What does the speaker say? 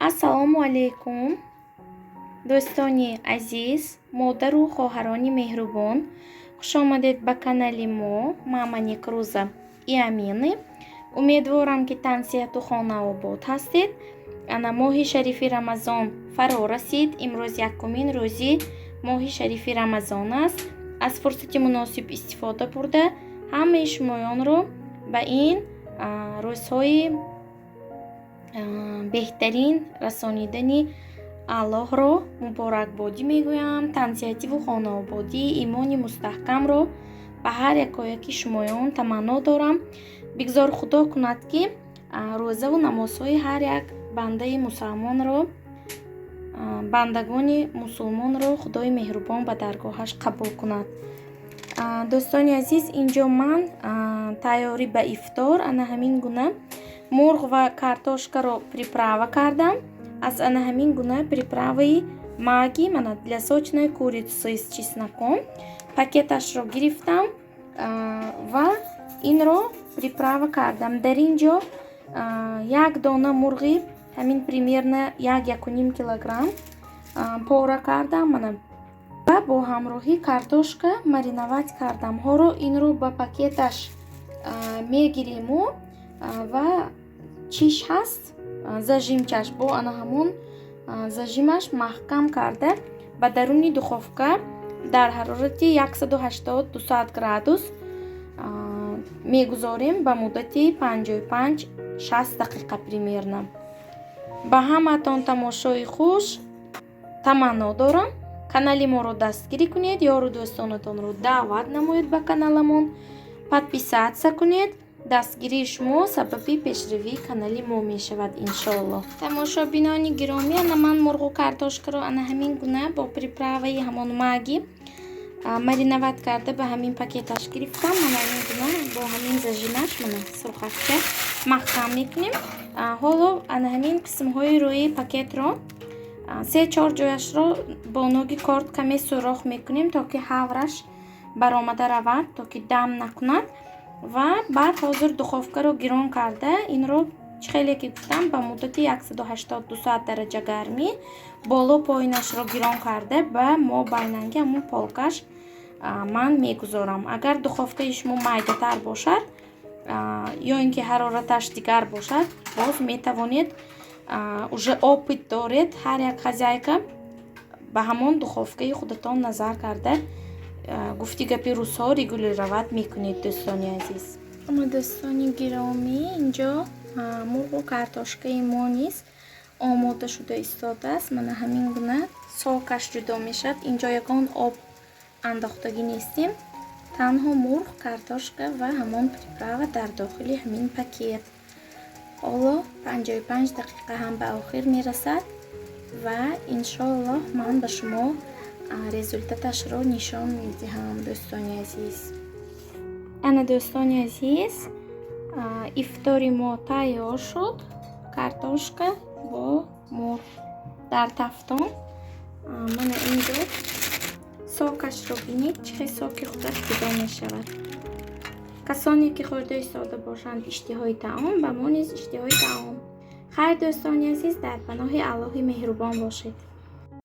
ассалому алайкум дӯстони азиз, модару хоҳарони меҳрубон, хушомадед ба канали мо. Ман Рӯза Иамини. Умедворам ки тан сеҳату хонаобод ҳастед. Ана моҳи шарифи Рамазон фаро расид. Имрӯз якумин рӯзи моҳи шарифи Рамазон аст. Аз фурсати муносиб истифода бурда ҳамаи шумоёнро ба ин рӯзҳои беҳтарин расонидани Аллоҳро муборакбодӣ мегӯям. Тансиҳативу хонаободӣ, имони мустаҳкамро ба ҳар якояки шумоён таманно дорам. Бигзор Худо кунад ки рӯзаву намозҳои ҳар як бандаи мусалмонро, бандагони мусулмонро Худои меҳрубон ба даргоҳаш қабул кунад. Дӯстони азиз, инҷо ман тайёрӣ ба ифтор ана ҳамин гуна мурғ ва картошкаро приправа кардам. Аз ана ҳамин гуна приправаи маги, мана для сочной курицы с чесноком пакеташро гирифтам ва инро приправа кардам. Дар ин ҷо як дона мурғи ҳамин примерно 1-1.5 килограмм пора кардам мана ва бо ҳамроҳи картошка мариновать кардам. ҳоро инро ба пакеташ мегирему ва чиш ҳаст зажимчаш бо ана ҳамон зажимаш маҳкам карда ба даруни духовка дар ҳарорати 180-200 градус мегузорем ба муддати 55-60 дақиқа примерно. ба ҳаматон тамошои хуш таманно дорам. Канали моро дастгирӣ кунед, ёру дӯстонатонро даъват намоед ба каналамон, подписатся кунед. дастгирии шумо сабаби пешравии канали мо мешавад иншоаллоҳ. Тамошобинони гиромӣ, ана ман мурғу картошкаро ана ҳамин гуна бо приправаи ҳамон маги мариноват карда ба ҳамин пакеташ гирифтам. Мана ин гуна бо ҳамин зажимаш мана сурхашка маҳкам мекунем. ҳоло ана ҳамин қисмҳои рӯи пакетро 3-4 ҷояшро бо ноги корд каме сурох мекунем, то ки ҳавраш баромада равад, то ки дам накунад. ва баъд ҳозир духовкаро гирон карда инро хеле ки гуфтам ба муддати 180-200 дараҷа гармӣ боло поинашро гирон карда ба мо байнанги ҳамон полкаш ман мегузорам. агар духовкаи шумо майдатар бошад ё ин ки ҳарораташ дигар бошад, боз метавонед, уже опит доред, ҳар як хозяйка ба ҳамон духовкаи худатон назар карда гуфти гапи рӯзҳо регулировать мекунед. дӯстони азиз, ама дӯстони гиромӣ, инҷо мурғу картошкаи мо низ омода шуда истодааст. мана ҳамин гуна сокаш ҷудо мешавад. инҷо ягон об андохтагӣ нестем, танҳо мурғ, картошка ва ҳамон приправа дар дохили ҳамин пакет. ҳоло 55 дақиқа ҳам ба охир мерасад ва иншоаллоҳ ман ба шумо результаташро нишон медиҳам. дӯстони азиз, ана дӯстони азиз, ифтори мо тайёр шуд. картошка бо мурғ дар тафтон. мана инҷо сокашро бинед, чихе соки худаш ҷудо мешавад. касоне ки хӯрдаи сода бошанд иштиҳои таом, ба мо низ иштиҳои таом. хайр дӯстони азиз, дар паноҳи Аллоҳи меҳрубон бошед.